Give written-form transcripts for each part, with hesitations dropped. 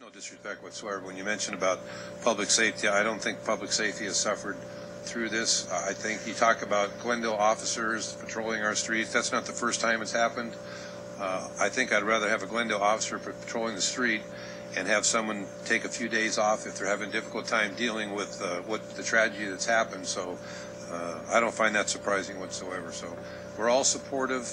No disrespect whatsoever. When you mention about public safety, I don't think public safety has suffered through this. I think you talk about Glendale officers patrolling our streets. That's not the first time it's happened. I think I'd rather have a Glendale officer patrolling the street and have someone take a few days off if they're having a difficult time dealing with what the tragedy that's happened. So I don't find that surprising whatsoever. So we're all supportive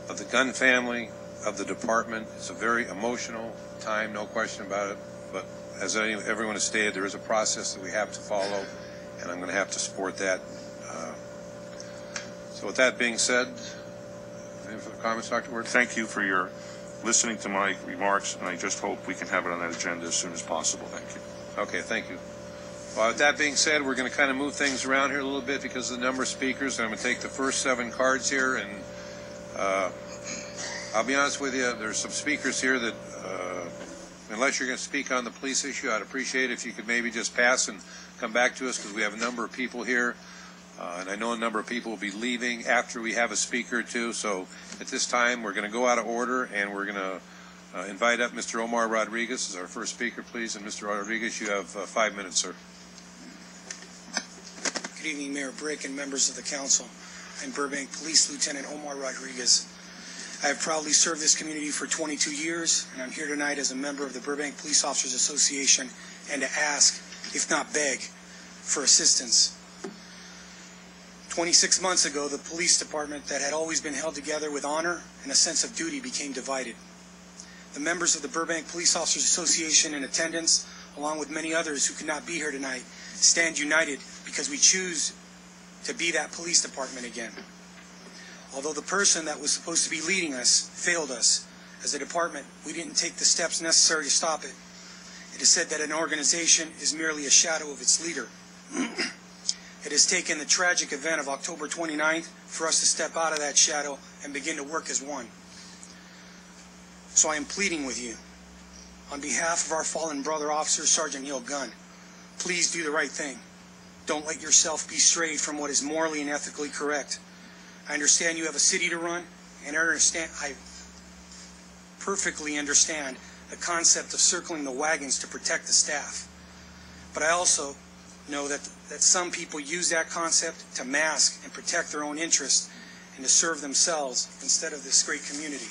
of the gun family, of the department. It's a very emotional time, no question about it. But as everyone has stated, there is a process that we have to follow, and I'm going to have to support that. So with that being said, any further comments, Dr. Ward? Thank you for your listening to my remarks, and I just hope we can have it on that agenda as soon as possible. Thank you. Okay, thank you. Well, with that being said, we're going to kind of move things around here a little bit because of the number of speakers. And I'm going to take the first 7 cards here, and I'll be honest with you, there's some speakers here that, unless you're going to speak on the police issue, I'd appreciate it if you could maybe just pass and come back to us, because we have a number of people here, and I know a number of people will be leaving after we have a speaker or two. So at this time, we're going to go out of order, and we're going to invite up Mr. Omar Rodriguez as our first speaker, please. And Mr. Rodriguez, you have 5 minutes, sir. Good evening, Mayor Brick and members of the council. I'm Burbank Police Lieutenant Omar Rodriguez. I have proudly served this community for 22 years, and I'm here tonight as a member of the Burbank Police Officers Association and to ask, if not beg, for assistance. 26 months ago, the police department that had always been held together with honor and a sense of duty became divided. The members of the Burbank Police Officers Association in attendance, along with many others who could not be here tonight, stand united because we choose to be that police department again. Although the person that was supposed to be leading us failed us, as a department, we didn't take the steps necessary to stop it. It is said that an organization is merely a shadow of its leader. It has taken the tragic event of October 29th for us to step out of that shadow and begin to work as one. So I am pleading with you, on behalf of our fallen brother officer, Sergeant Neil Gunn, please do the right thing. Don't let yourself be strayed from what is morally and ethically correct. I understand you have a city to run, and I perfectly understand the concept of circling the wagons to protect the staff. But I also know that some people use that concept to mask and protect their own interests and to serve themselves instead of this great community.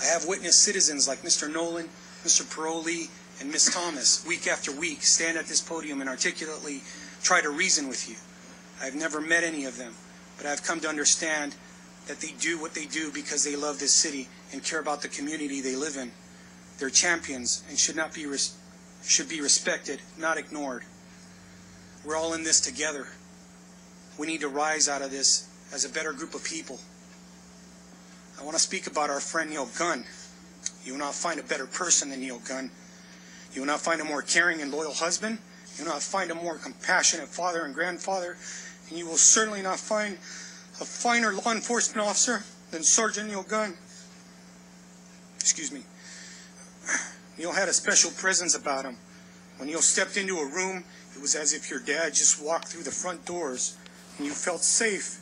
I have witnessed citizens like Mr. Nolan, Mr. Paroli, and Ms. Thomas week after week stand at this podium and articulately try to reason with you. I've never met any of them, but I've come to understand that they do what they do because they love this city and care about the community they live in. They're champions and should be respected, not ignored. We're all in this together. We need to rise out of this as a better group of people. I want to speak about our friend Neil Gunn. You will not find a better person than Neil Gunn. You will not find a more caring and loyal husband. You will not find a more compassionate father and grandfather. And you will certainly not find a finer law enforcement officer than Sergeant Neil Gunn. Excuse me. Neil had a special presence about him. When Neil stepped into a room, it was as if your dad just walked through the front doors and you felt safe.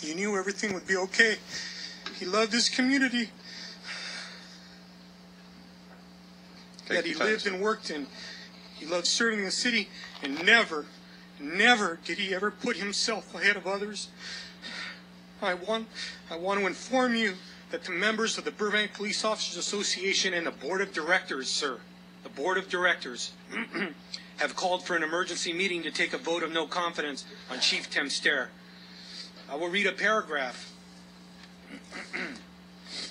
You knew everything would be okay. He loved his community that he lived and worked in. He loved serving the city, and never did he ever put himself ahead of others. I want to inform you that the members of the Burbank Police Officers Association and the Board of Directors, sir, the Board of Directors, have called for an emergency meeting to take a vote of no confidence on Chief Tim Stair. I will read a paragraph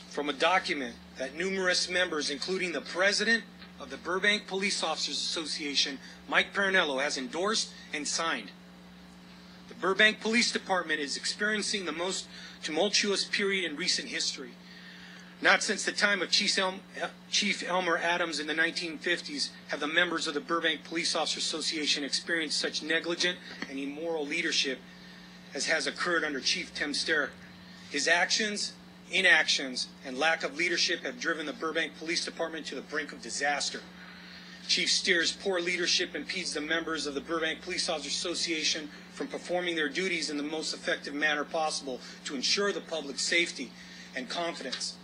from a document that numerous members, including the President of the Burbank Police Officers Association, Mike Parinello, has endorsed and signed. The Burbank Police Department is experiencing the most tumultuous period in recent history. Not since the time of Chief Elmer Adams in the 1950s have the members of the Burbank Police Officers Association experienced such negligent and immoral leadership as has occurred under Chief Tim Stair. His actions, inactions, and lack of leadership have driven the Burbank Police Department to the brink of disaster. Chief Stair's poor leadership impedes the members of the Burbank Police Officers Association from performing their duties in the most effective manner possible to ensure the public's safety. and confidence.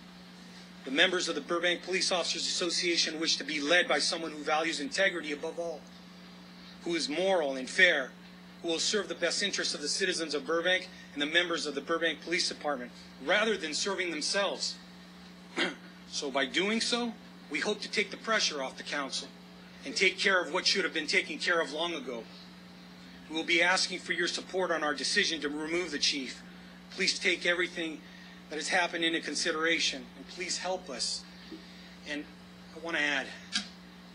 The members of the Burbank Police Officers Association wish to be led by someone who values integrity above all, who is moral and fair, who will serve the best interests of the citizens of Burbank and the members of the Burbank Police Department, rather than serving themselves. So by doing so, we hope to take the pressure off the council and take care of what should have been taken care of long ago. We will be asking for your support on our decision to remove the chief. Please take everything that has happened into consideration, and please help us. And I want to add,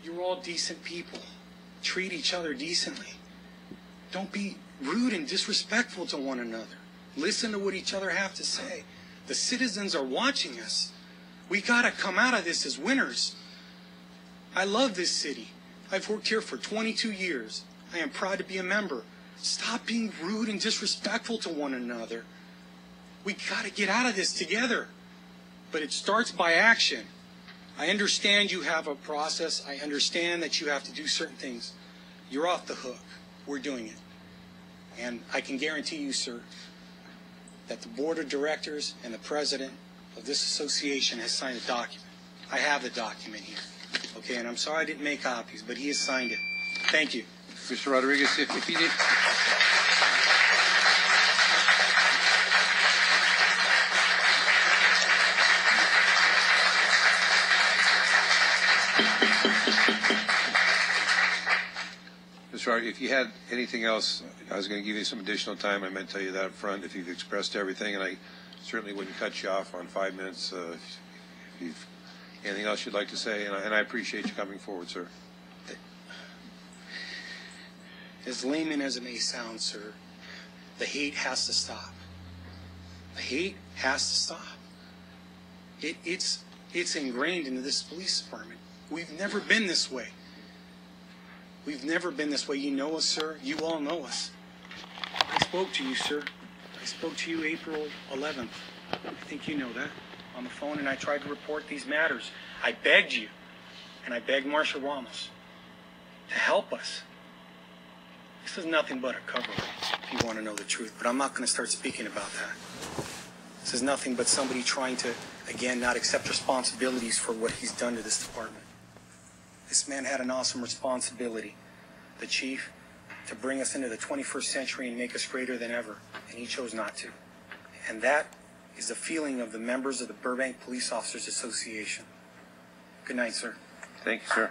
you're all decent people. Treat each other decently. Don't be rude and disrespectful to one another. Listen to what each other have to say. The citizens are watching us. We got to come out of this as winners. I love this city. I've worked here for 22 years. I am proud to be a member. Stop being rude and disrespectful to one another. We got to get out of this together. But it starts by action. I understand you have a process. I understand that you have to do certain things. You're off the hook. We're doing it. And I can guarantee you, sir, that the board of directors and the president of this association has signed a document. I have the document here. Okay, and I'm sorry I didn't make copies, but he has signed it. Thank you. Mr. Rodriguez, if you need... Mr. Rodriguez, if you had anything else, I was going to give you some additional time. I meant to tell you that up front if you've expressed everything, and I certainly wouldn't cut you off on 5 minutes if you've anything else you'd like to say, and I appreciate you coming forward, sir. As layman as it may sound, sir, the hate has to stop. The hate has to stop. It's ingrained into this police department. We've never been this way. We've never been this way. You know us, sir. You all know us. I spoke to you, sir. I spoke to you April 11th. I think you know that. On the phone, and I tried to report these matters. I begged you, and I begged Marshal Ramos to help us. This is nothing but a cover-up, if you want to know the truth, but I'm not going to start speaking about that. This is nothing but somebody trying to, again, not accept responsibilities for what he's done to this department. This man had an awesome responsibility, the chief, to bring us into the 21st century and make us greater than ever, and he chose not to. And that is the feeling of the members of the Burbank Police Officers Association. Good night, sir. Thank you, sir.